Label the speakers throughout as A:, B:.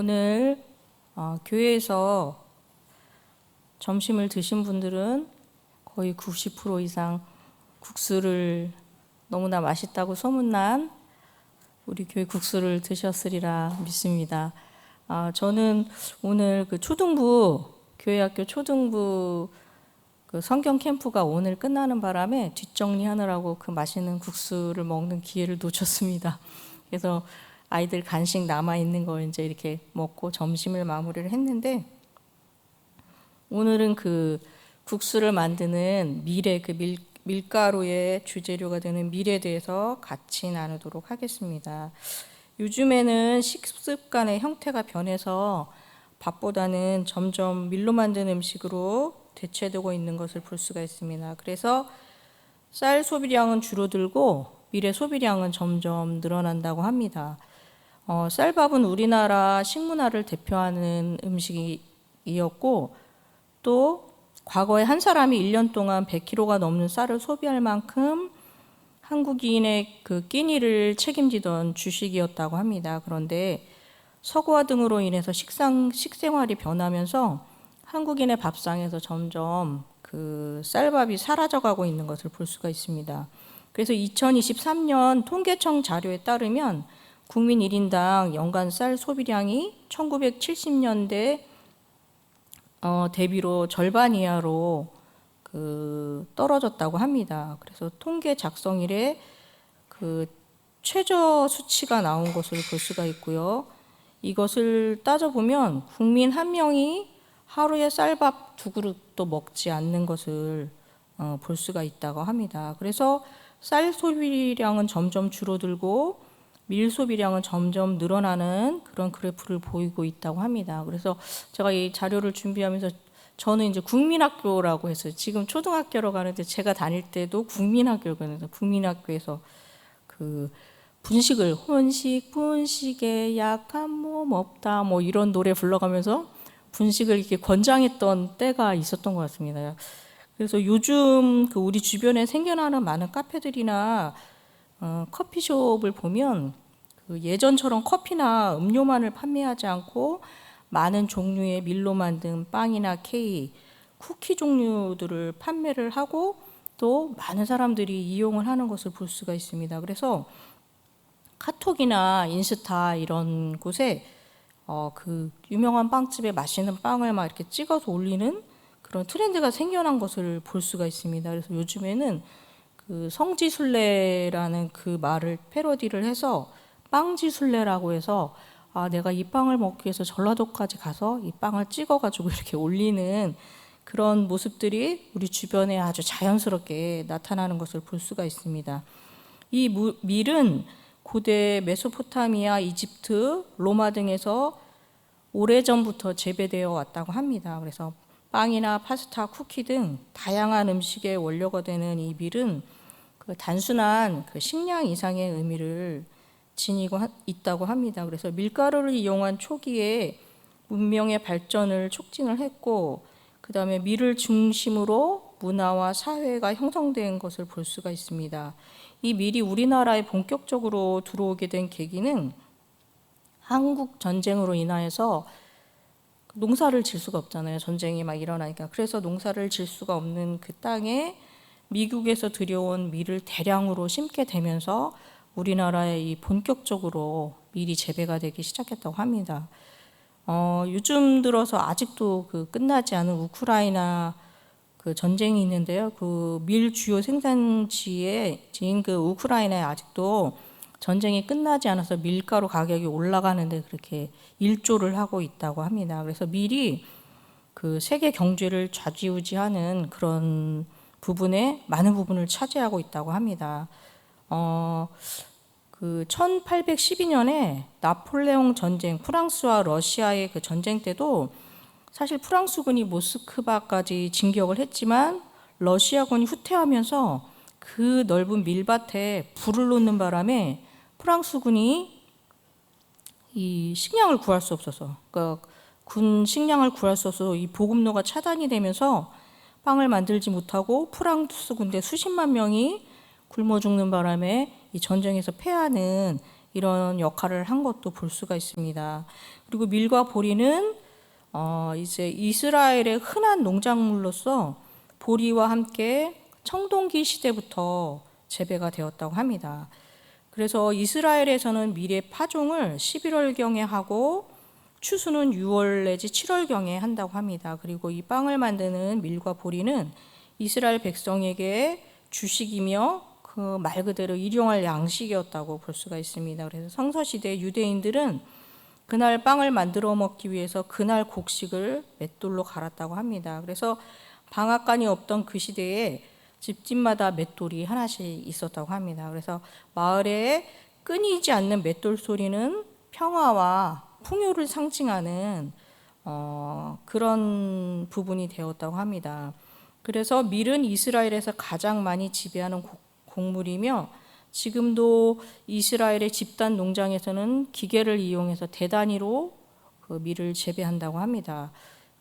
A: 오늘 교회에서 점심을 드신 분들은 거의 90% 이상 국수를 너무나 맛있다고 소문난 우리 교회 국수를 드셨으리라 믿습니다. 저는 오늘 그 초등부 교회학교 초등부 그 성경 캠프가 오늘 끝나는 바람에 뒷정리하느라고 그 맛있는 국수를 먹는 기회를 놓쳤습니다. 그래서 아이들 간식 남아 있는 거 이제 이렇게 먹고 점심을 마무리를 했는데, 오늘은 그 국수를 만드는 밀의 그 밀가루의 주재료가 되는 밀에 대해서 같이 나누도록 하겠습니다. 요즘에는 식습관의 형태가 변해서 밥보다는 점점 밀로 만든 음식으로 대체되고 있는 것을 볼 수가 있습니다. 그래서 쌀 소비량은 줄어들고 밀의 소비량은 점점 늘어난다고 합니다. 쌀밥은 우리나라 식문화를 대표하는 음식이었고, 또 과거에 한 사람이 1년 동안 100kg가 넘는 쌀을 소비할 만큼 한국인의 그 끼니를 책임지던 주식이었다고 합니다. 그런데 서구화 등으로 인해서 식생활이 변하면서 한국인의 밥상에서 점점 그 쌀밥이 사라져가고 있는 것을 볼 수가 있습니다. 그래서 2023년 통계청 자료에 따르면 국민 1인당 연간 쌀 소비량이 1970년대 대비로 절반 이하로 떨어졌다고 합니다. 그래서 통계 작성 이래 그 최저 수치가 나온 것을 볼 수가 있고요. 이것을 따져보면 국민 한 명이 하루에 쌀밥 2그릇도 먹지 않는 것을 볼 수가 있다고 합니다. 그래서 쌀 소비량은 점점 줄어들고 밀 소비량은 점점 늘어나는 그런 그래프를 보이고 있다고 합니다. 그래서 제가 이 자료를 준비하면서 저는 이제 국민학교라고 해서 지금 초등학교로 가는데, 제가 다닐 때도 국민학교였는데, 국민학교에서 그 분식을 혼식 분식에 약한 몸 없다 뭐 이런 노래 불러가면서 분식을 이렇게 권장했던 때가 있었던 것 같습니다. 그래서 요즘 그 우리 주변에 생겨나는 많은 카페들이나 커피숍을 보면 그 예전처럼 커피나 음료만을 판매하지 않고 많은 종류의 밀로 만든 빵이나 케이크, 쿠키 종류들을 판매를 하고 또 많은 사람들이 이용을 하는 것을 볼 수가 있습니다. 그래서 카톡이나 인스타 이런 곳에 그 유명한 빵집에 맛있는 빵을 막 이렇게 찍어서 올리는 그런 트렌드가 생겨난 것을 볼 수가 있습니다. 그래서 요즘에는 그 성지순례라는 그 말을 패러디를 해서 빵지순례라고 해서 내가 이 빵을 먹기 위해서 전라도까지 가서 이 빵을 찍어가지고 이렇게 올리는 그런 모습들이 우리 주변에 아주 자연스럽게 나타나는 것을 볼 수가 있습니다. 이 밀은 고대 메소포타미아, 이집트, 로마 등에서 오래전부터 재배되어 왔다고 합니다. 그래서 빵이나 파스타, 쿠키 등 다양한 음식의 원료가 되는 이 밀은 그 단순한 그 식량 이상의 의미를 지니고 있다고 합니다. 그래서 밀가루를 이용한 초기에 문명의 발전을 촉진을 했고, 그 다음에 밀을 중심으로 문화와 사회가 형성된 것을 볼 수가 있습니다. 이 밀이 우리나라에 본격적으로 들어오게 된 계기는 한국 전쟁으로 인하여서 농사를 질 수가 없잖아요. 전쟁이 막 일어나니까. 그래서 농사를 질 수가 없는 그 땅에 미국에서 들여온 밀을 대량으로 심게 되면서 우리나라에 이 본격적으로 밀이 재배가 되기 시작했다고 합니다. 요즘 들어서 아직도 그 끝나지 않은 우크라이나 그 전쟁이 있는데요. 그 밀 주요 생산지인 그 우크라이나에 아직도 전쟁이 끝나지 않아서 밀가루 가격이 올라가는데 그렇게 일조를 하고 있다고 합니다. 그래서 밀이 그 세계 경제를 좌지우지하는 그런 부분에 많은 부분을 차지하고 있다고 합니다. 그 1812년에 나폴레옹 전쟁, 프랑스와 러시아의 그 전쟁 때도 사실 프랑스군이 모스크바까지 진격을 했지만 러시아군이 후퇴하면서 그 넓은 밀밭에 불을 놓는 바람에 프랑스군이 이 식량을 구할 수 없어서, 그러니까 군 식량을 구할 수 없어서 이 보급로가 차단이 되면서 빵을 만들지 못하고 프랑스 군대 수십만 명이 굶어 죽는 바람에 이 전쟁에서 패하는 이런 역할을 한 것도 볼 수가 있습니다. 그리고 밀과 보리는 이제 이스라엘의 흔한 농작물로서 보리와 함께 청동기 시대부터 재배가 되었다고 합니다. 그래서 이스라엘에서는 밀의 파종을 11월경에 하고 추수는 6월 내지 7월경에 한다고 합니다. 그리고 이 빵을 만드는 밀과 보리는 이스라엘 백성에게 주식이며 그 말 그대로 일용할 양식이었다고 볼 수가 있습니다. 그래서 성서시대 유대인들은 그날 빵을 만들어 먹기 위해서 그날 곡식을 맷돌로 갈았다고 합니다. 그래서 방앗간이 없던 그 시대에 집집마다 맷돌이 하나씩 있었다고 합니다. 그래서 마을에 끊이지 않는 맷돌 소리는 평화와 풍요를 상징하는 그런 부분이 되었다고 합니다. 그래서 밀은 이스라엘에서 가장 많이 지배하는 곡물이며 지금도 이스라엘의 집단 농장에서는 기계를 이용해서 대단위로 그 밀을 재배한다고 합니다.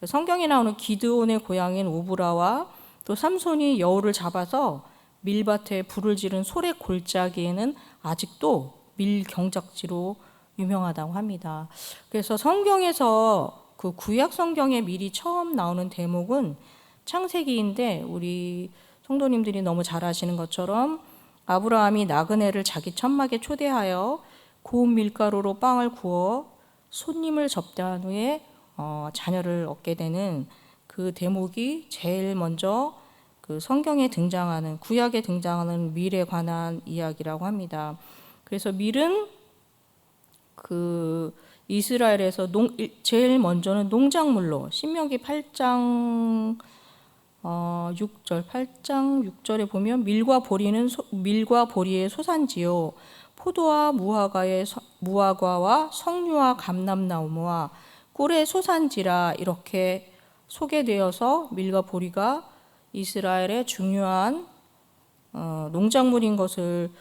A: 성경에 나오는 기드온의 고향인 오브라와 또 삼손이 여우를 잡아서 밀밭에 불을 지른 소래 골짜기에는 아직도 밀 경작지로 유명하다고 합니다. 그래서 성경에서 그 구약 성경에 밀이 처음 나오는 대목은 창세기인데 우리 성도님들이 너무 잘 아시는 것처럼 아브라함이 나그네를 자기 천막에 초대하여 고운 밀가루로 빵을 구워 손님을 접대한 후에 자녀를 얻게 되는 그 대목이 제일 먼저 그 성경에 등장하는 구약에 등장하는 밀에 관한 이야기라고 합니다. 그래서 밀은 그 이스라엘에서 제일 먼저는 농작물로 신명기 8장 6절에 보면 밀과 보리의 소산지요 포도와 무화과와 석류와 감람나무와 꿀의 소산지라 이렇게 소개되어서 밀과 보리가 이스라엘의 중요한 농작물인 것을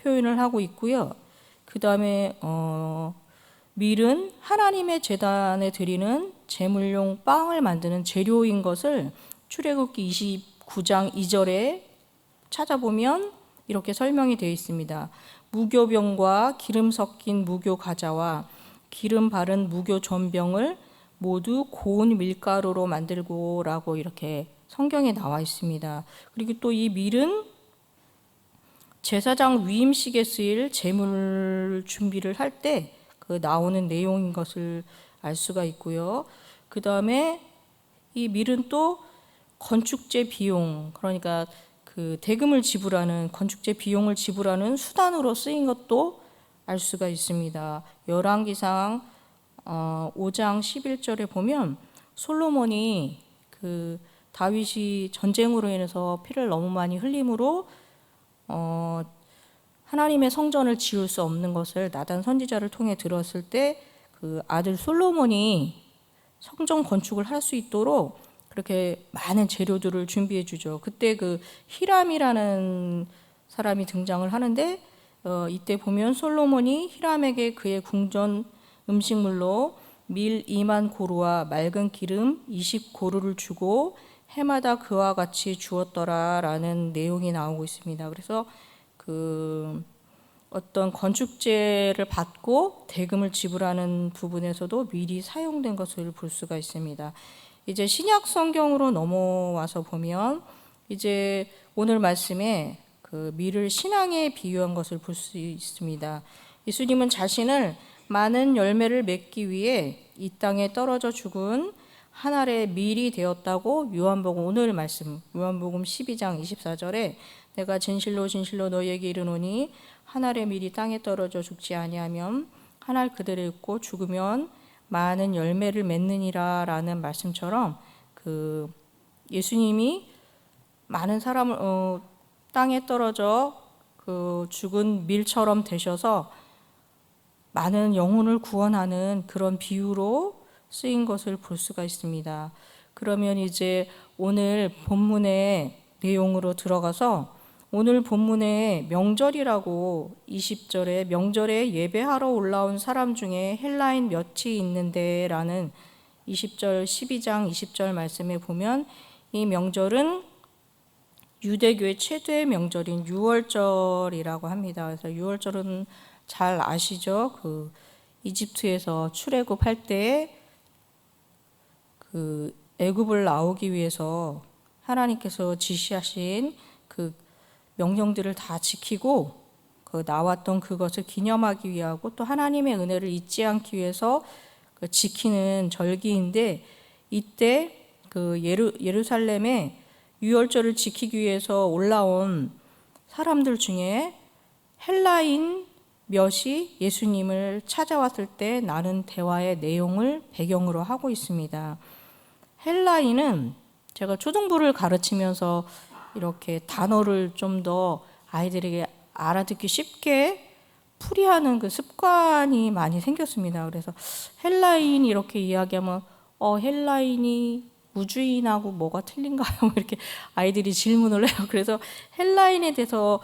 A: 표현을 하고 있고요. 그 다음에 밀은 하나님의 제단에 드리는 제물용 빵을 만드는 재료인 것을 출애굽기 29장 2절에 찾아보면 이렇게 설명이 되어 있습니다. 무교병과 기름 섞인 무교 과자와 기름 바른 무교 전병을 모두 고운 밀가루로 만들고라고 이렇게 성경에 나와 있습니다. 그리고 또 이 밀은 제사장 위임식에 쓰일 제물 준비를 할 때 그 나오는 내용인 것을 알 수가 있고요. 그 다음에 이 밀은 또 건축재 비용, 그러니까 그 대금을 지불하는 건축재 비용을 지불하는 수단으로 쓰인 것도 알 수가 있습니다. 열왕기상 5장 11절에 보면 솔로몬이 그 다윗이 전쟁으로 인해서 피를 너무 많이 흘림으로 하나님의 성전을 지을 수 없는 것을 나단 선지자를 통해 들었을 때 그 아들 솔로몬이 성전 건축을 할 수 있도록 그렇게 많은 재료들을 준비해 주죠. 그때 그 히람이라는 사람이 등장을 하는데 이때 보면 솔로몬이 히람에게 그의 궁전 음식물로 밀 2만 고루와 맑은 기름 20고루를 주고 해마다 그와 같이 주었더라라는 내용이 나오고 있습니다. 그래서 그 어떤 건축재를 받고 대금을 지불하는 부분에서도 밀이 사용된 것을 볼 수가 있습니다. 이제 신약 성경으로 넘어와서 보면 이제 오늘 말씀에 그 밀을 신앙에 비유한 것을 볼 수 있습니다. 예수님은 자신을 많은 열매를 맺기 위해 이 땅에 떨어져 죽은 한 알의 밀이 되었다고 요한복음 오늘 말씀 요한복음 12장 24절에 내가 진실로 진실로 너희에게 이르노니 한 알의 밀이 땅에 떨어져 죽지 아니하면 한 알 그대로 있고 죽으면 많은 열매를 맺느니라 라는 말씀처럼 그 예수님이 많은 사람을 땅에 떨어져 그 죽은 밀처럼 되셔서 많은 영혼을 구원하는 그런 비유로 쓰인 것을 볼 수가 있습니다. 그러면 이제 오늘 본문의 내용으로 들어가서 오늘 본문의 명절이라고 20절에 명절에 예배하러 올라온 사람 중에 헬라인 몇이 있는데 라는 20절 12장 20절 말씀에 보면 이 명절은 유대교의 최대의 명절인 유월절이라고 합니다. 그래서 유월절은 잘 아시죠? 그 이집트에서 출애굽할 때 그 애굽을 나오기 위해서 하나님께서 지시하신 그 명령들을 다 지키고 그 나왔던 그것을 기념하기 위하고 또 하나님의 은혜를 잊지 않기 위해서 그 지키는 절기인데, 이때 그 예루살렘에 유월절을 지키기 위해서 올라온 사람들 중에 헬라인 몇이 예수님을 찾아왔을 때 나눈 대화의 내용을 배경으로 하고 있습니다. 헬라인은 제가 초등부를 가르치면서 이렇게 단어를 좀 더 아이들에게 알아듣기 쉽게 풀이하는 그 습관이 많이 생겼습니다. 그래서 헬라인 이렇게 이야기하면 헬라인이 우주인하고 뭐가 틀린가요? 이렇게 아이들이 질문을 해요. 그래서 헬라인에 대해서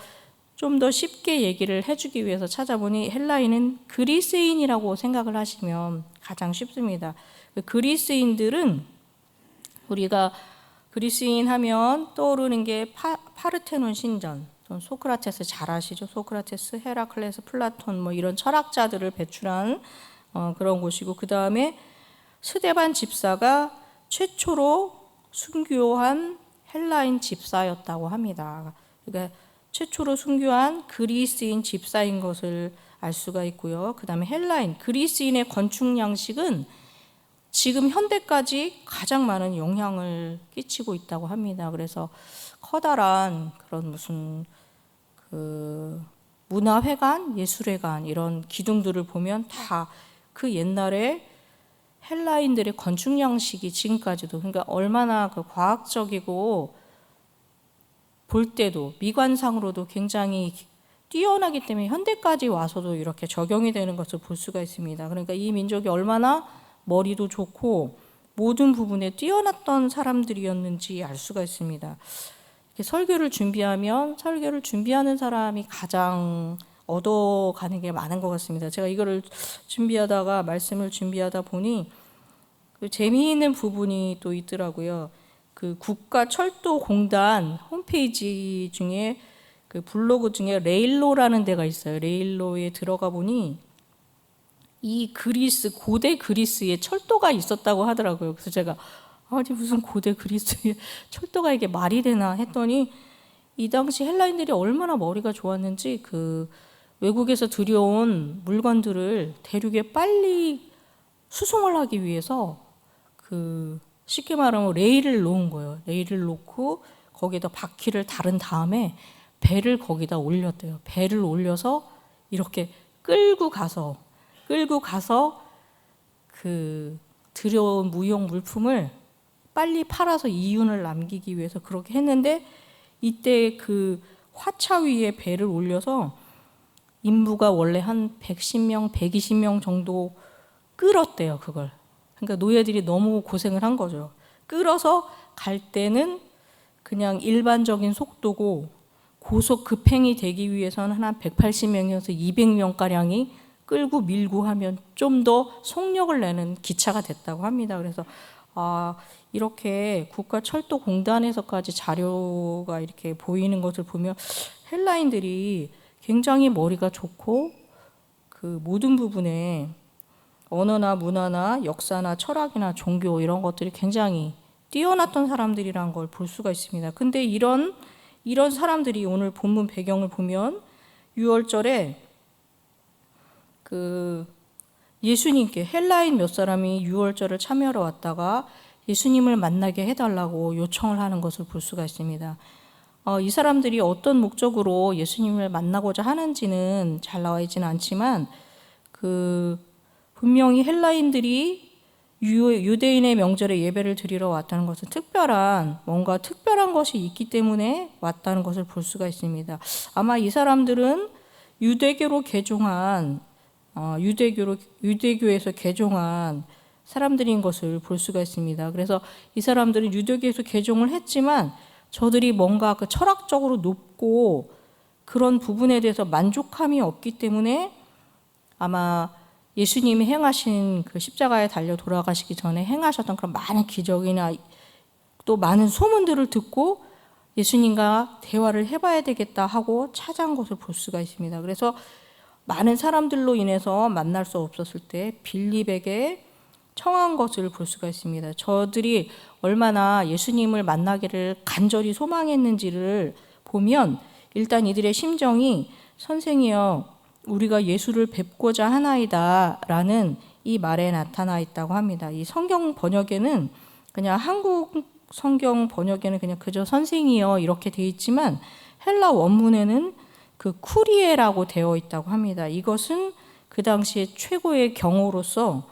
A: 좀 더 쉽게 얘기를 해주기 위해서 찾아보니 헬라인은 그리스인이라고 생각을 하시면 가장 쉽습니다. 그리스인들은 우리가 그리스인 하면 떠오르는 게 파르테논 신전, 소크라테스 잘 아시죠? 소크라테스, 헤라클레스, 플라톤 뭐 이런 철학자들을 배출한 그런 곳이고, 그 다음에 스데반 집사가 최초로 순교한 헬라인 집사였다고 합니다. 그러니까 최초로 순교한 그리스인 집사인 것을 알 수가 있고요. 그 다음에 헬라인, 그리스인의 건축 양식은 지금 현대까지 가장 많은 영향을 끼치고 있다고 합니다. 그래서 커다란 그런 무슨 그 문화회관, 예술회관 이런 기둥들을 보면 다 그 옛날에 헬라인들의 건축 양식이 지금까지도, 그러니까 얼마나 그 과학적이고 볼 때도 미관상으로도 굉장히 뛰어나기 때문에 현대까지 와서도 이렇게 적용이 되는 것을 볼 수가 있습니다. 그러니까 이 민족이 얼마나 머리도 좋고 모든 부분에 뛰어났던 사람들이었는지 알 수가 있습니다. 설교를 준비하면 설교를 준비하는 사람이 가장 얻어가는 게 많은 것 같습니다. 제가 이거를 준비하다가 말씀을 준비하다 보니 재미있는 부분이 또 있더라고요. 그 국가철도공단 홈페이지 중에 그 블로그 중에 레일로라는 데가 있어요. 레일로에 들어가 보니 이 그리스, 고대 그리스에 철도가 있었다고 하더라고요. 그래서 제가 아니 무슨 고대 그리스에 철도가 이게 말이 되나 했더니 이 당시 헬라인들이 얼마나 머리가 좋았는지 그 외국에서 들여온 물건들을 대륙에 빨리 수송을 하기 위해서 그 쉽게 말하면 레일을 놓은 거예요. 레일을 놓고 거기에다 바퀴를 달은 다음에 배를 거기다 올렸대요. 배를 올려서 이렇게 끌고 가서 그 들여온 무용 물품을 빨리 팔아서 이윤을 남기기 위해서 그렇게 했는데, 이때 그 화차 위에 배를 올려서 인부가 원래 한 110명, 120명 정도 끌었대요, 그걸. 그러니까 노예들이 너무 고생을 한 거죠. 끌어서 갈 때는 그냥 일반적인 속도고 고속 급행이 되기 위해서는 한 180명에서 200명가량이 끌고 밀고 하면 좀 더 속력을 내는 기차가 됐다고 합니다. 그래서 이렇게 국가철도공단에서까지 자료가 이렇게 보이는 것을 보면 헬라인들이 굉장히 머리가 좋고 그 모든 부분에 언어나 문화나 역사나 철학이나 종교 이런 것들이 굉장히 뛰어났던 사람들이란 걸 볼 수가 있습니다. 근데 이런 사람들이 오늘 본문 배경을 보면 유월절에 그 예수님께 헬라인 몇 사람이 유월절을 참여하러 왔다가 예수님을 만나게 해달라고 요청을 하는 것을 볼 수가 있습니다. 이 사람들이 어떤 목적으로 예수님을 만나고자 하는지는 잘 나와 있지는 않지만 분명히 헬라인들이 유대인의 명절에 예배를 드리러 왔다는 것은 뭔가 특별한 것이 있기 때문에 왔다는 것을 볼 수가 있습니다. 아마 이 사람들은 유대교로 개종한 유대교에서 개종한 사람들인 것을 볼 수가 있습니다. 그래서 이 사람들은 유대교에서 개종을 했지만 저들이 뭔가 그 철학적으로 높고 그런 부분에 대해서 만족함이 없기 때문에 아마 예수님이 행하신 그 십자가에 달려 돌아가시기 전에 행하셨던 그런 많은 기적이나 또 많은 소문들을 듣고 예수님과 대화를 해봐야 되겠다 하고 찾아온 것을 볼 수가 있습니다. 그래서 많은 사람들로 인해서 만날 수 없었을 때 빌립에게 청한 것을 볼 수가 있습니다. 저들이 얼마나 예수님을 만나기를 간절히 소망했는지를 보면 일단 이들의 심정이 선생이여 우리가 예수를 뵙고자 하나이다 라는 이 말에 나타나 있다고 합니다. 이 성경 번역에는 그냥 한국 성경 번역에는 그냥 그저 선생이여 이렇게 되어 있지만 헬라 원문에는 그 쿠리에라고 되어 있다고 합니다. 이것은 그 당시에 최고의 경호로서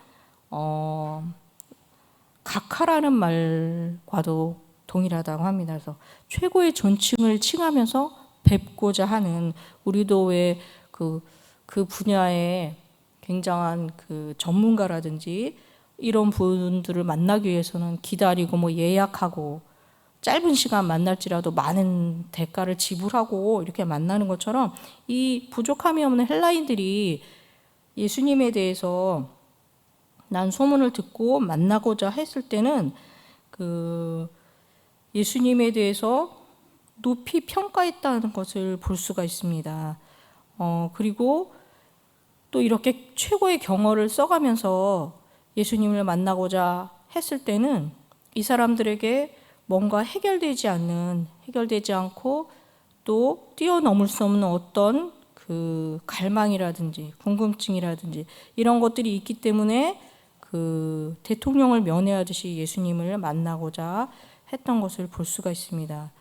A: 각하라는 말과도 동일하다고 합니다. 그래서 최고의 존칭을 칭하면서 뵙고자 하는 우리도 왜 그 분야에 굉장한 그 전문가라든지 이런 분들을 만나기 위해서는 기다리고 뭐 예약하고 짧은 시간 만날지라도 많은 대가를 지불하고 이렇게 만나는 것처럼 이 부족함이 없는 헬라인들이 예수님에 대해서 난 소문을 듣고 만나고자 했을 때는 그 예수님에 대해서 높이 평가했다는 것을 볼 수가 있습니다. 그리고 또 이렇게 최고의 경어를 써가면서 예수님을 만나고자 했을 때는 이 사람들에게 뭔가 해결되지 않고 또 뛰어넘을 수 없는 어떤 그 갈망이라든지 궁금증이라든지 이런 것들이 있기 때문에 그 대통령을 면회하듯이 예수님을 만나고자 했던 것을 볼 수가 있습니다.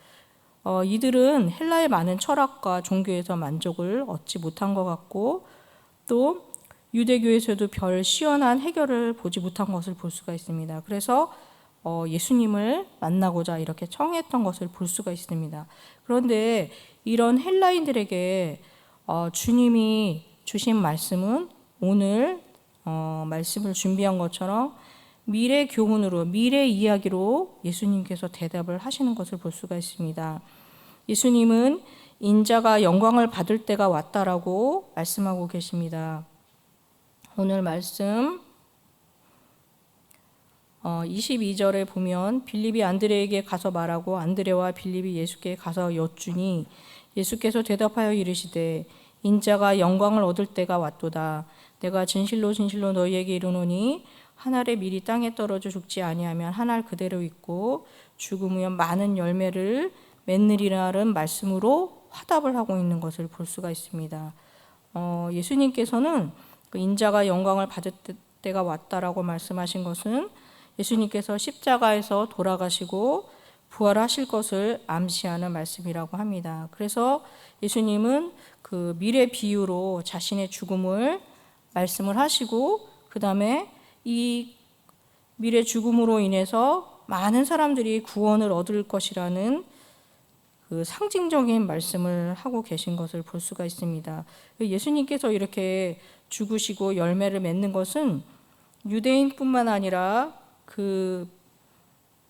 A: 이들은 헬라의 많은 철학과 종교에서 만족을 얻지 못한 것 같고 또 유대교에서도 별 시원한 해결을 보지 못한 것을 볼 수가 있습니다. 그래서 예수님을 만나고자 이렇게 청했던 것을 볼 수가 있습니다. 그런데 이런 헬라인들에게 주님이 주신 말씀은 오늘 말씀을 준비한 것처럼 미래 교훈으로 미래 이야기로 예수님께서 대답을 하시는 것을 볼 수가 있습니다. 예수님은 인자가 영광을 받을 때가 왔다라고 말씀하고 계십니다. 오늘 말씀 22절에 보면 빌립이 안드레에게 가서 말하고 안드레와 빌립이 예수께 가서 여쭈니 예수께서 대답하여 이르시되 인자가 영광을 얻을 때가 왔도다. 내가 진실로 진실로 너희에게 이르노니 한 알의 밀이 땅에 떨어져 죽지 아니하면 한 알 그대로 있고 죽으면 많은 열매를 맺느리라는 말씀으로 화답을 하고 있는 것을 볼 수가 있습니다. 예수님께서는 그 인자가 영광을 받을 때가 왔다라고 말씀하신 것은 예수님께서 십자가에서 돌아가시고 부활하실 것을 암시하는 말씀이라고 합니다. 그래서 예수님은 그 미래 비유로 자신의 죽음을 말씀을 하시고 그 다음에 이 미래 죽음으로 인해서 많은 사람들이 구원을 얻을 것이라는 그 상징적인 말씀을 하고 계신 것을 볼 수가 있습니다. 예수님께서 이렇게 죽으시고 열매를 맺는 것은 유대인뿐만 아니라 그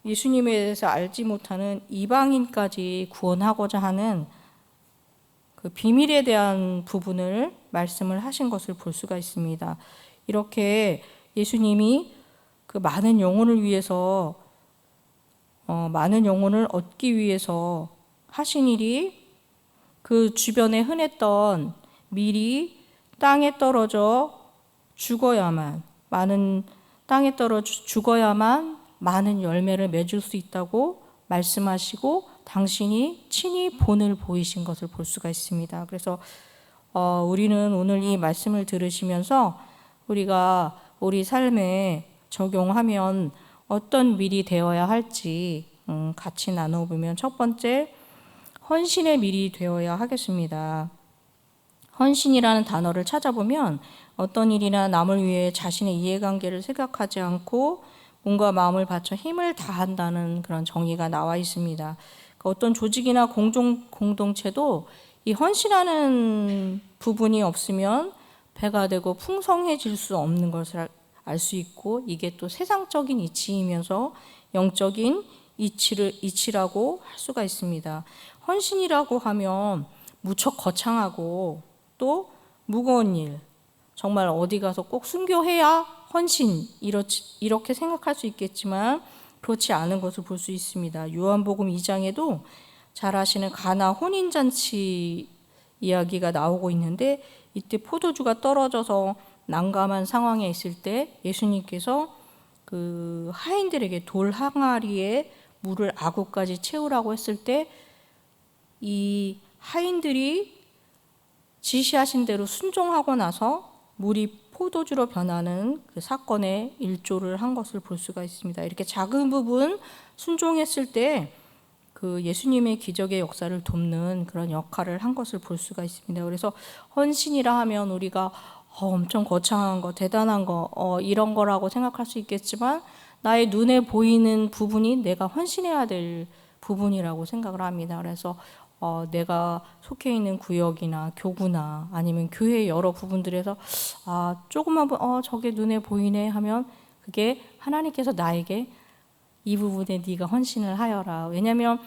A: 예수님에 대해서 알지 못하는 이방인까지 구원하고자 하는 그 비밀에 대한 부분을 말씀을 하신 것을 볼 수가 있습니다. 이렇게 예수님이 그 많은 영혼을 위해서 많은 영혼을 얻기 위해서 하신 일이 그 주변에 흔했던 밀이 땅에 떨어져 죽어야만 많은 열매를 맺을 수 있다고 말씀하시고 당신이 친히 본을 보이신 것을 볼 수가 있습니다. 그래서 우리는 오늘 이 말씀을 들으시면서 우리가 우리 삶에 적용하면 어떤 밀이 되어야 할지 같이 나눠보면 첫 번째 헌신의 밀이 되어야 하겠습니다. 헌신이라는 단어를 찾아보면 어떤 일이나 남을 위해 자신의 이해관계를 생각하지 않고 몸과 마음을 바쳐 힘을 다한다는 그런 정의가 나와 있습니다. 어떤 조직이나 공동체도 이 헌신하는 부분이 없으면 배가 되고 풍성해질 수 없는 것을 알 수 있고 이게 또 세상적인 이치이면서 영적인 이치라고 할 수가 있습니다. 헌신이라고 하면 무척 거창하고 또 무거운 일, 정말 어디 가서 꼭 순교해야 헌신 이렇게 생각할 수 있겠지만 그렇지 않은 것을 볼 수 있습니다. 요한복음 2장에도 잘 아시는 가나 혼인잔치 이야기가 나오고 있는데, 이때 포도주가 떨어져서 난감한 상황에 있을 때 예수님께서 그 하인들에게 돌 항아리에 물을 아구까지 채우라고 했을 때 이 하인들이 지시하신 대로 순종하고 나서 물이 포도주로 변하는 그 사건에 일조를 한 것을 볼 수가 있습니다. 이렇게 작은 부분 순종했을 때 그 예수님의 기적의 역사를 돕는 그런 역할을 한 것을 볼 수가 있습니다. 그래서 헌신이라 하면 우리가 엄청 거창한 거, 대단한 거, 이런 거라고 생각할 수 있겠지만 나의 눈에 보이는 부분이 내가 헌신해야 될 부분이라고 생각을 합니다. 그래서 내가 속해 있는 구역이나 교구나 아니면 교회의 여러 부분들에서 조금만 저게 눈에 보이네 하면 그게 하나님께서 나에게 이 부분에 네가 헌신을 하여라. 왜냐하면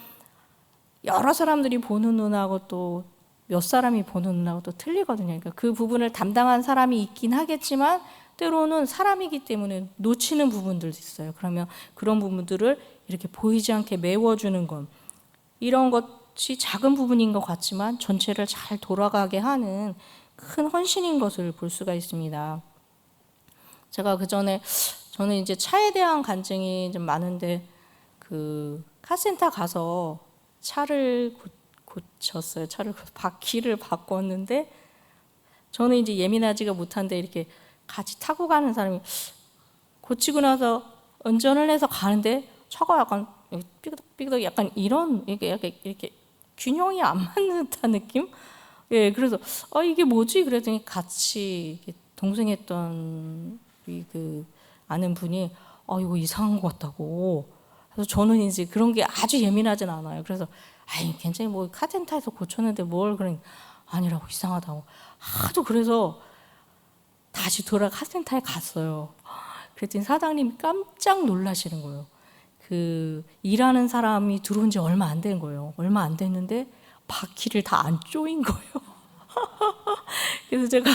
A: 여러 사람들이 보는 눈하고 또 몇 사람이 보는 눈하고 또 틀리거든요. 그러니까 그 부분을 담당한 사람이 있긴 하겠지만 때로는 사람이기 때문에 놓치는 부분들도 있어요. 그러면 그런 부분들을 이렇게 보이지 않게 메워주는 것, 이런 것이 작은 부분인 것 같지만 전체를 잘 돌아가게 하는 큰 헌신인 것을 볼 수가 있습니다. 제가 그 전에 저는 이제 차에 대한 간증이 좀 많은데 그 카센터 가서 차를 고쳤어요. 바퀴를 바꿨는데 저는 이제 예민하지가 못한데 이렇게 같이 타고 가는 사람이 고치고 나서 운전을 해서 가는데 차가 약간 삐그덕삐그덕 약간 이렇게 균형이 안 맞는 듯한 느낌? 예, 그래서 이게 뭐지? 그랬더니 같이 동생했던 우리 그 아는 분이 이거 이상한 것 같다고. 그래서 저는 이제 그런 게 아주 예민하진 않아요. 그래서 괜찮이 뭐 카센터에서 고쳤는데 뭘 그러니 아니라고 이상하다고 하도. 그래서 다시 돌아 카센터에 갔어요. 그랬더니 사장님이 깜짝 놀라시는 거예요. 그 일하는 사람이 들어온 지 얼마 안 된 거예요. 얼마 안 됐는데 바퀴를 다 안 조인 거예요. 그래서 제가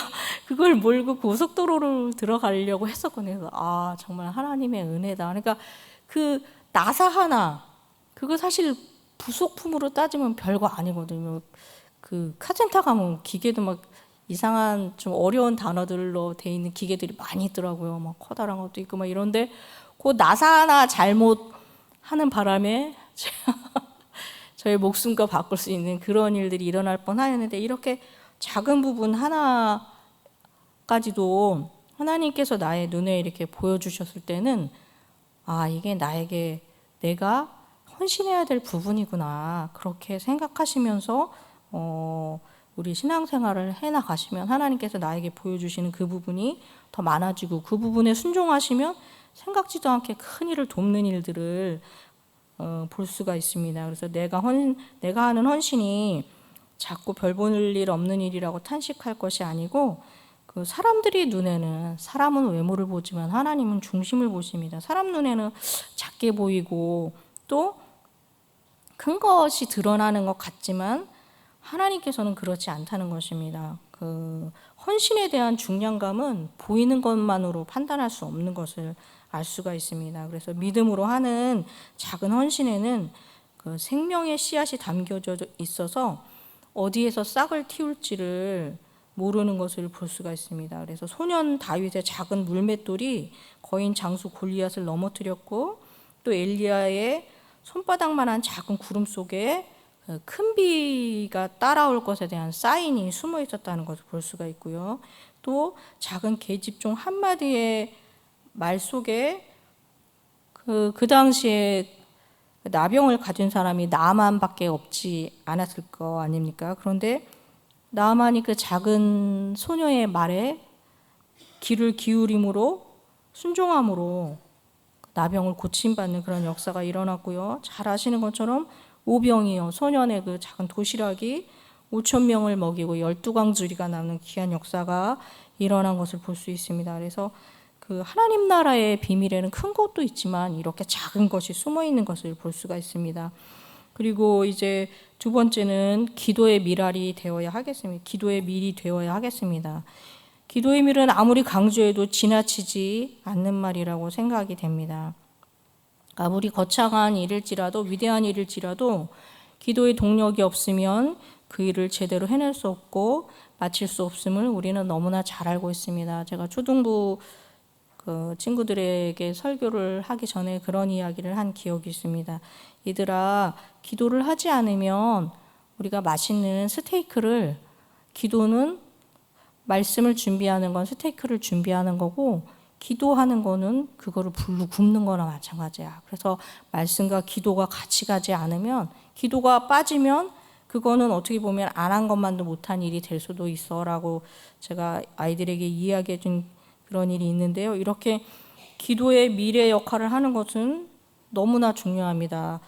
A: 그걸 몰고 고속도로로 들어가려고 했었거든요. 그래서 정말 하나님의 은혜다. 그러니까 그 나사 하나, 그거 사실 부속품으로 따지면 별거 아니거든요. 그 카센터 가면 기계도 막 이상한 좀 어려운 단어들로 돼 있는 기계들이 많이 있더라고요. 막 커다란 것도 있고 막 이런데 그 나사 하나 잘못 하는 바람에 저의 목숨과 바꿀 수 있는 그런 일들이 일어날 뻔하였는데, 이렇게 작은 부분 하나까지도 하나님께서 나의 눈에 이렇게 보여주셨을 때는 이게 나에게 내가 헌신해야 될 부분이구나, 그렇게 생각하시면서 우리 신앙생활을 해나가시면 하나님께서 나에게 보여주시는 그 부분이 더 많아지고, 그 부분에 순종하시면 생각지도 않게 큰 일을 돕는 일들을 볼 수가 있습니다. 그래서 내가 하는 헌신이 자꾸 별 볼 일 없는 일이라고 탄식할 것이 아니고, 그 사람들이 눈에는 사람은 외모를 보지만 하나님은 중심을 보십니다. 사람 눈에는 작게 보이고 또 큰 것이 드러나는 것 같지만 하나님께서는 그렇지 않다는 것입니다. 그 헌신에 대한 중량감은 보이는 것만으로 판단할 수 없는 것을 알 수가 있습니다. 그래서 믿음으로 하는 작은 헌신에는 그 생명의 씨앗이 담겨져 있어서 어디에서 싹을 틔울지를 모르는 것을 볼 수가 있습니다. 그래서 소년 다윗의 작은 물맷돌이 거인 장수 골리앗을 넘어뜨렸고, 또 엘리야의 손바닥만한 작은 구름 속에 큰 비가 따라올 것에 대한 사인이 숨어 있었다는 것을 볼 수가 있고요. 또 작은 계집종 한 마디의 말 속에 그 당시에 나병을 가진 사람이 나만밖에 없지 않았을 거 아닙니까? 그런데 나만이 그 작은 소녀의 말에 귀를 기울임으로, 순종함으로 나병을 고침받는 그런 역사가 일어났고요. 잘 아시는 것처럼 오병이어 소년의 그 작은 도시락이 5,000명을 먹이고 12광주리가 남는 귀한 역사가 일어난 것을 볼 수 있습니다. 그래서 그 하나님 나라의 비밀에는 큰 것도 있지만 이렇게 작은 것이 숨어 있는 것을 볼 수가 있습니다. 그리고 이제 두 번째는 기도의 밀알이 되어야 하겠습니다. 기도의 밀이 되어야 하겠습니다. 기도의 밀은 아무리 강조해도 지나치지 않는 말이라고 생각이 됩니다. 아무리 거창한 일일지라도, 위대한 일일지라도 기도의 동력이 없으면 그 일을 제대로 해낼 수 없고 마칠 수 없음을 우리는 너무나 잘 알고 있습니다. 제가 초등부 그 친구들에게 설교를 하기 전에 그런 이야기를 한 기억이 있습니다. 얘들아, 기도를 하지 않으면 우리가 맛있는 스테이크를, 기도는 말씀을 준비하는 건 스테이크를 준비하는 거고, 기도하는 거는 그거를 불로 굽는 거나 마찬가지야. 그래서 말씀과 기도가 같이 가지 않으면, 기도가 빠지면 그거는 어떻게 보면 안 한 것만도 못한 일이 될 수도 있어 라고 제가 아이들에게 이야기해 준 그런 일이 있는데요. 이렇게 기도의 미래 역할을 하는 것은 너무나 중요합니다.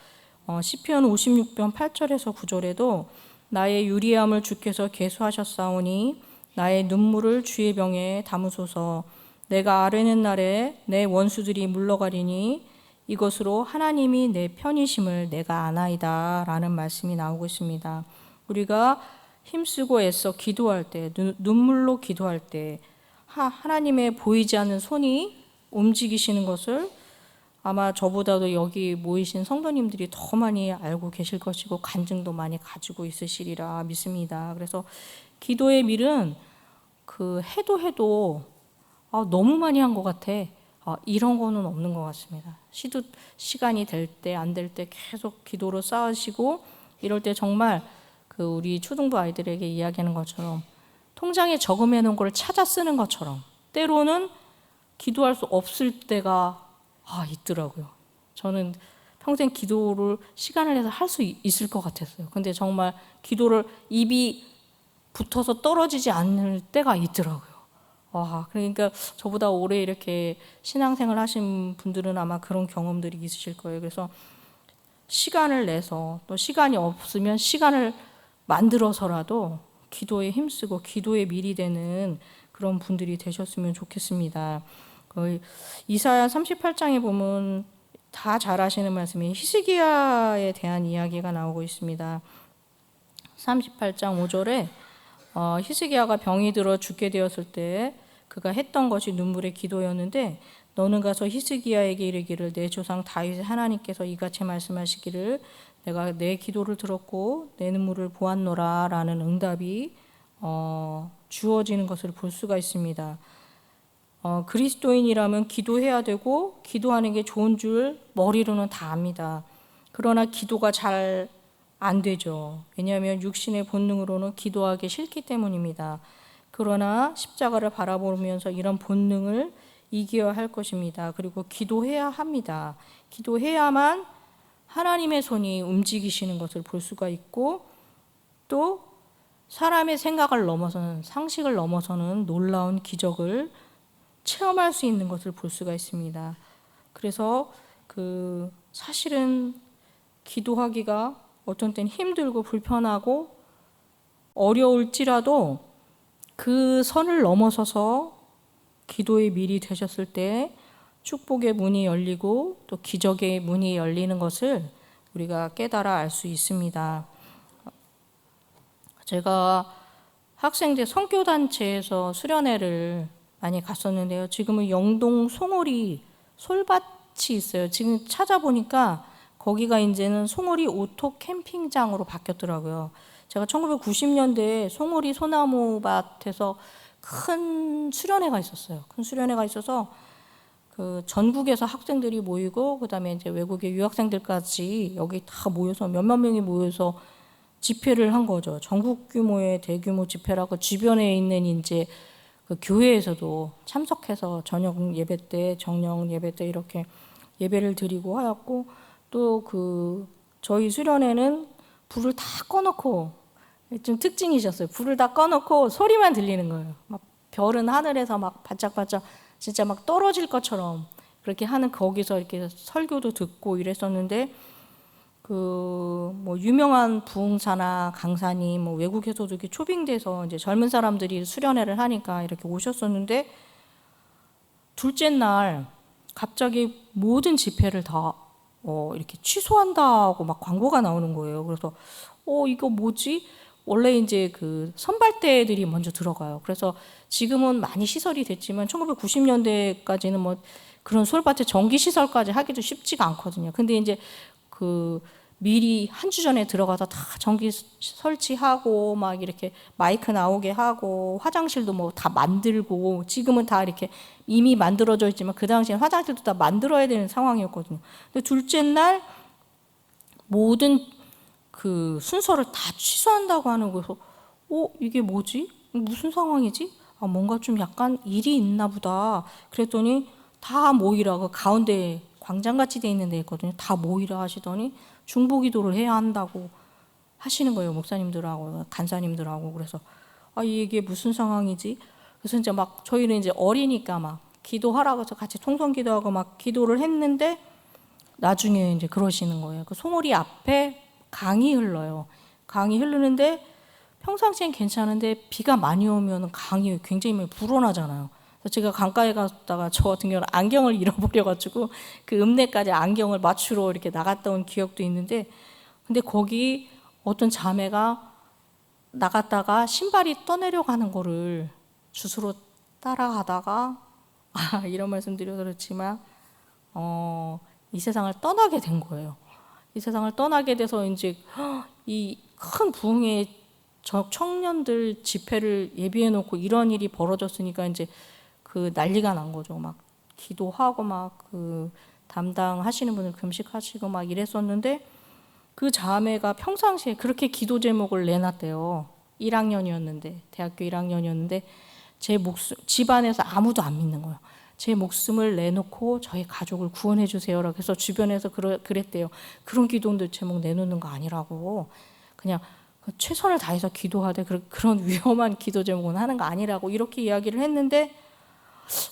A: 시편 56편 8절에서 9절에도 나의 유리함을 주께서 계수하셨사오니 나의 눈물을 주의 병에 담으소서. 내가 아뢰는 날에 내 원수들이 물러가리니 이것으로 하나님이 내 편이심을 내가 아나이다 라는 말씀이 나오고 있습니다. 우리가 힘쓰고 애써 기도할 때, 눈물로 기도할 때 하나님의 보이지 않는 손이 움직이시는 것을 아마 저보다도 여기 모이신 성도님들이 더 많이 알고 계실 것이고 간증도 많이 가지고 있으시리라 믿습니다. 그래서 기도의 밀은 해도 너무 많이 한 것 같아. 이런 거는 없는 것 같습니다. 시간이 될 때 안 될 때 계속 기도로 쌓으시고 이럴 때 정말 우리 초등부 아이들에게 이야기하는 것처럼 통장에 저금해 놓은 걸 찾아 쓰는 것처럼 때로는 기도할 수 없을 때가 있더라고요. 저는 평생 기도를 시간을 내서 할 수 있을 것 같았어요. 근데 정말 기도를 입이 붙어서 떨어지지 않을 때가 있더라고요. 그러니까 저보다 오래 이렇게 신앙생활 하신 분들은 아마 그런 경험들이 있으실 거예요. 그래서 시간을 내서 또 시간이 없으면 시간을 만들어서라도 기도에 힘쓰고 기도에 밀이 되는 그런 분들이 되셨으면 좋겠습니다. 이사야 38장에 보면 다 잘 아시는 말씀이 히스기야에 대한 이야기가 나오고 있습니다. 38장 5절에 히스기야가 병이 들어 죽게 되었을 때 그가 했던 것이 눈물의 기도였는데 너는 가서 히스기야에게 이르기를 내 조상 다윗의 하나님께서 이같이 말씀하시기를 내가 내 기도를 들었고 내 눈물을 보았노라 라는 응답이 주어지는 것을 볼 수가 있습니다. 그리스도인이라면 기도해야 되고 기도하는 게 좋은 줄 머리로는 다 압니다. 그러나 기도가 잘 안 되죠. 왜냐하면 육신의 본능으로는 기도하기 싫기 때문입니다. 그러나 십자가를 바라보면서 이런 본능을 이겨야 할 것입니다. 그리고 기도해야 합니다. 기도해야만 하나님의 손이 움직이시는 것을 볼 수가 있고 또 사람의 생각을 넘어서는 상식을 넘어서는 놀라운 기적을 체험할 수 있는 것을 볼 수가 있습니다. 그래서 사실은 기도하기가 어떤 때는 힘들고 불편하고 어려울지라도 그 선을 넘어서서 기도의 밀이 되셨을 때 축복의 문이 열리고 또 기적의 문이 열리는 것을 우리가 깨달아 알 수 있습니다. 제가 학생들 선교단체에서 수련회를 많이 갔었는데요. 지금은 영동 송오리 솔밭이 있어요. 지금 찾아보니까 거기가 이제는 송오리 오토 캠핑장으로 바뀌었더라고요. 제가 1990년대에 송오리 소나무밭에서 큰 수련회가 있었어요. 큰 수련회가 있어서 전국에서 학생들이 모이고 그다음에 이제 외국의 유학생들까지 여기 다 모여서 몇만 명이 모여서 집회를 한 거죠. 전국 규모의 대규모 집회라고 주변에 있는 이제 교회에서도 참석해서 저녁 예배 때, 정령 예배 때 이렇게 예배를 드리고 하였고 또 저희 수련회는 불을 다 꺼놓고 좀 특징이셨어요. 불을 다 꺼놓고 소리만 들리는 거예요. 막 별은 하늘에서 막 반짝반짝 진짜 막 떨어질 것처럼 그렇게 하는 거기서 이렇게 설교도 듣고 이랬었는데 유명한 부흥사나 강사님 외국에서도 이렇게 초빙돼서 이제 젊은 사람들이 수련회를 하니까 이렇게 오셨었는데 둘째 날 갑자기 모든 집회를 다 이렇게 취소한다고 막 광고가 나오는 거예요. 그래서 이거 뭐지? 원래 이제 선발대들이 먼저 들어가요. 그래서 지금은 많이 시설이 됐지만 1990년대까지는 그런 솔밭에 전기 시설까지 하기도 쉽지가 않거든요. 근데 이제 미리 한 주 전에 들어가서 다 전기 설치하고 막 이렇게 마이크 나오게 하고 화장실도 뭐 다 만들고, 지금은 다 이렇게 이미 만들어져 있지만 그 당시엔 화장실도 다 만들어야 되는 상황이었거든요. 근데 둘째 날 모든 그 순서를 다 취소한다고 하는 거여서 이게 뭐지? 무슨 상황이지? 뭔가 좀 약간 일이 있나 보다. 그랬더니 다 모이라, 그 가운데 광장같이 돼 있는 데 있거든요. 다 모이라 하시더니 중보기도를 해야 한다고 하시는 거예요. 목사님들하고 간사님들하고. 그래서 이게 무슨 상황이지? 그래서 이제 막 저희는 이제 어리니까 막 기도하라고 해서 같이 통성기도하고 막 기도를 했는데, 나중에 이제 그러시는 거예요. 그 송오리 앞에 강이 흘러요. 강이 흐르는데 평상시엔 괜찮은데 비가 많이 오면 강이 굉장히 많이 불어나잖아요. 그래서 제가 강가에 갔다가 저 같은 경우는 안경을 잃어버려가지고 그 읍내까지 안경을 맞추러 이렇게 나갔다 온 기억도 있는데, 근데 거기 어떤 자매가 나갔다가 신발이 떠내려가는 거를 주스로 따라가다가 이런 말씀 드려서 그렇지만 이 세상을 떠나게 된 거예요. 이 세상을 떠나게 돼서 이제 이 큰 부흥의 청년들 집회를 예비해 놓고 이런 일이 벌어졌으니까 이제 그 난리가 난 거죠. 막 기도하고 막 그 담당하시는 분들 금식하시고 막 이랬었는데, 그 자매가 평상시에 그렇게 기도 제목을 내놨대요. 1학년이었는데, 대학교 1학년이었는데 제 목숨, 집안에서 아무도 안 믿는 거예요. 제 목숨을 내놓고 저희 가족을 구원해 주세요라고 해서 주변에서 그랬대요. 그런 기도들 제목 내놓는 거 아니라고, 그냥 최선을 다해서 기도하되 그런 위험한 기도 제목은 하는 거 아니라고 이렇게 이야기를 했는데,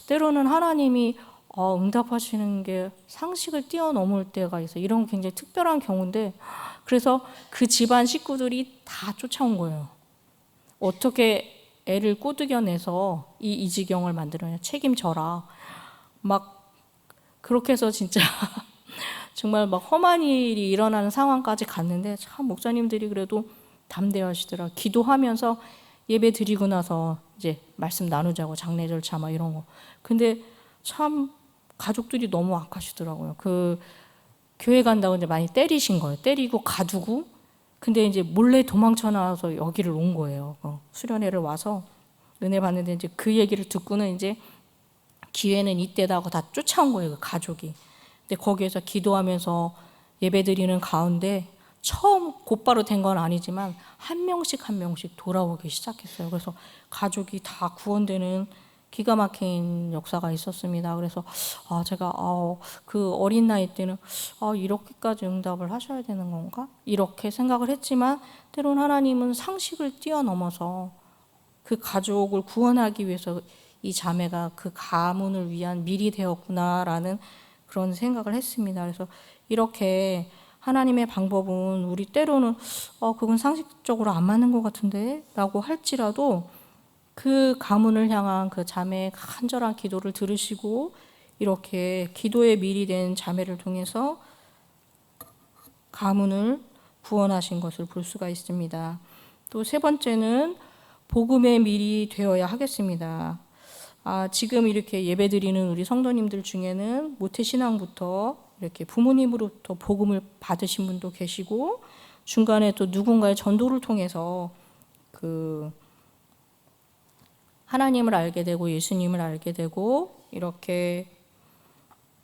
A: 때로는 하나님이 응답하시는 게 상식을 뛰어넘을 때가 있어요. 이런 굉장히 특별한 경우인데, 그래서 그 집안 식구들이 다 쫓아온 거예요. 어떻게 애를 꼬드겨내서 이 지경을 만들었냐, 책임져라. 막 그렇게 해서 진짜 정말 막 험한 일이 일어나는 상황까지 갔는데, 참 목사님들이 그래도 담대하시더라. 기도하면서 예배 드리고 나서 이제 말씀 나누자고, 장례 절차 막 이런 거. 근데 참 가족들이 너무 악하시더라고요. 그 교회 간다고 이제 많이 때리신 거예요. 때리고 가두고. 근데 이제 몰래 도망쳐 나와서 여기를 온 거예요. 수련회를 와서 은혜 받는데, 이제 그 얘기를 듣고는 이제 기회는 이때다 하고 다 쫓아온 거예요, 그 가족이. 근데 거기에서 기도하면서 예배드리는 가운데 처음 곧바로 된 건 아니지만 한 명씩 한 명씩 돌아오기 시작했어요. 그래서 가족이 다 구원되는 기가 막힌 역사가 있었습니다. 그래서 제가 그 어린 나이 때는 이렇게까지 응답을 하셔야 되는 건가? 이렇게 생각을 했지만, 때로는 하나님은 상식을 뛰어넘어서 그 가족을 구원하기 위해서 이 자매가 그 가문을 위한 밀이 되었구나라는 그런 생각을 했습니다. 그래서 이렇게 하나님의 방법은 우리 때로는 그건 상식적으로 안 맞는 것 같은데 라고 할지라도, 그 가문을 향한 그 자매의 간절한 기도를 들으시고 이렇게 기도의 밀이 된 자매를 통해서 가문을 구원하신 것을 볼 수가 있습니다. 또 세 번째는 복음의 밀이 되어야 하겠습니다. 지금 이렇게 예배드리는 우리 성도님들 중에는 모태신앙부터 이렇게 부모님으로부터 복음을 받으신 분도 계시고, 중간에 또 누군가의 전도를 통해서 그 하나님을 알게 되고 예수님을 알게 되고 이렇게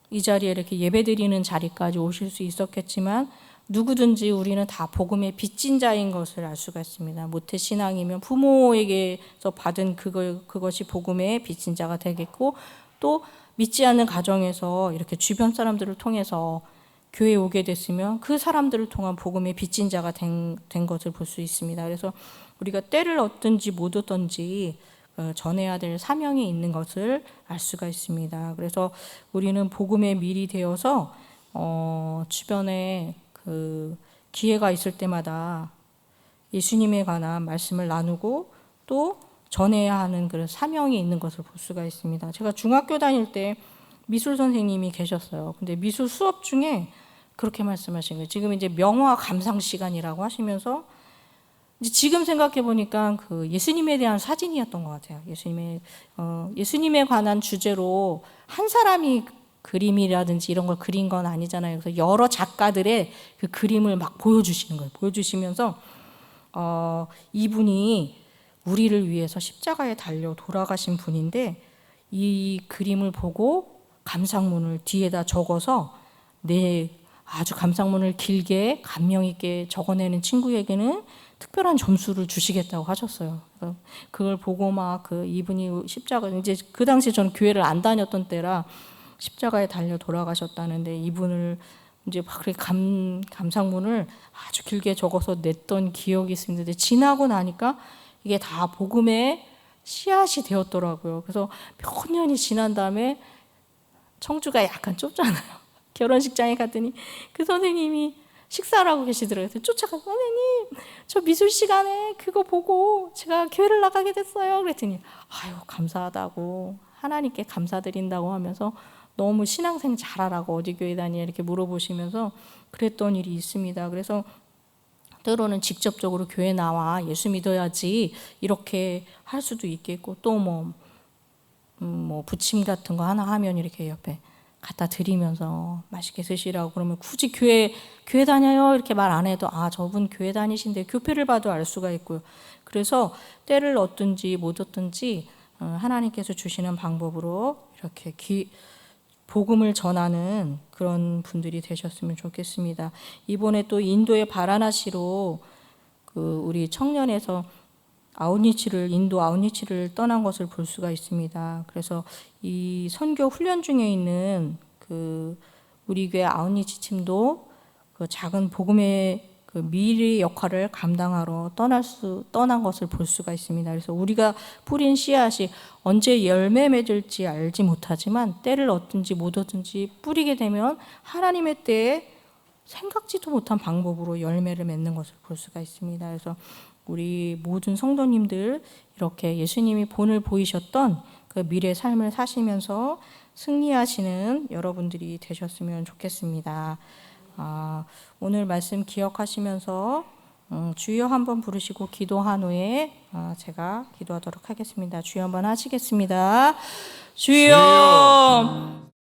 A: 이 자리에 이렇게 예배드리는 자리까지 오실 수 있었겠지만, 누구든지 우리는 다 복음의 빚진 자인 것을 알 수가 있습니다. 모태신앙이면 부모에게서 받은 그것이 복음의 빚진 자가 되겠고, 또 믿지 않는 가정에서 이렇게 주변 사람들을 통해서 교회에 오게 됐으면 그 사람들을 통한 복음의 빚진 자가 된 것을 볼 수 있습니다. 그래서 우리가 때를 얻든지 못 얻든지 전해야 될 사명이 있는 것을 알 수가 있습니다. 그래서 우리는 복음의 밀이 되어서 주변에 그 기회가 있을 때마다 예수님에 관한 말씀을 나누고 또 전해야 하는 그런 사명이 있는 것을 볼 수가 있습니다. 제가 중학교 다닐 때 미술 선생님이 계셨어요. 근데 미술 수업 중에 그렇게 말씀하신 거예요. 지금 이제 명화 감상 시간이라고 하시면서, 이제 지금 생각해 보니까 그 예수님에 대한 사진이었던 것 같아요. 예수님에 관한 주제로 한 사람이 그림이라든지 이런 걸 그린 건 아니잖아요. 그래서 여러 작가들의 그 그림을 막 보여주시는 거예요. 보여주시면서 이분이 우리를 위해서 십자가에 달려 돌아가신 분인데 이 그림을 보고 감상문을 뒤에다 적어서 아주 감상문을 길게 감명 있게 적어내는 친구에게는 특별한 점수를 주시겠다고 하셨어요. 그래서 그걸 보고 막 이분이 십자가, 이제 그 당시에 저는 교회를 안 다녔던 때라 십자가에 달려 돌아가셨다는데 이분을 이제 막 그렇게 감상문을 아주 길게 적어서 냈던 기억이 있습니다. 근데 지나고 나니까 이게 다 복음의 씨앗이 되었더라고요. 그래서 몇 년이 지난 다음에 청주가 약간 좁잖아요. 결혼식장에 갔더니 그 선생님이 식사를 하고 계시더라고요. 그래서 쫓아가서 선생님 저 미술 시간에 그거 보고 제가 교회를 나가게 됐어요. 그랬더니 아유 감사하다고 하나님께 감사드린다고 하면서 너무 신앙생 잘하라고 어디 교회 다니냐 이렇게 물어보시면서 그랬던 일이 있습니다. 그래서 때로는 직접적으로 교회 나와 예수 믿어야지 이렇게 할 수도 있겠고 또 뭐 부침 같은 거 하나 하면 이렇게 옆에 갖다 드리면서 맛있게 드시라고 그러면 굳이 교회 다녀요 이렇게 말 안 해도 저분 교회 다니신데 교회를 봐도 알 수가 있고요. 그래서 때를 얻든지 못 얻든지 하나님께서 주시는 방법으로 이렇게 복음을 전하는 그런 분들이 되셨으면 좋겠습니다. 이번에 또 인도의 바라나시로 우리 청년에서 인도 아웃리치를 떠난 것을 볼 수가 있습니다. 그래서 이 선교 훈련 중에 있는 우리 교회 아웃리치 팀도 작은 복음의 미래 역할을 감당하러 떠난 것을 볼 수가 있습니다. 그래서 우리가 뿌린 씨앗이 언제 열매 맺을지 알지 못하지만 때를 얻든지 못 얻든지 뿌리게 되면 하나님의 때에 생각지도 못한 방법으로 열매를 맺는 것을 볼 수가 있습니다. 그래서 우리 모든 성도님들 이렇게 예수님이 본을 보이셨던 그 미래 삶을 사시면서 승리하시는 여러분들이 되셨으면 좋겠습니다. 오늘 말씀 기억하시면서 주여 한번 부르시고 기도한 후에 제가 기도하도록 하겠습니다. 주여 한번 하시겠습니다. 주여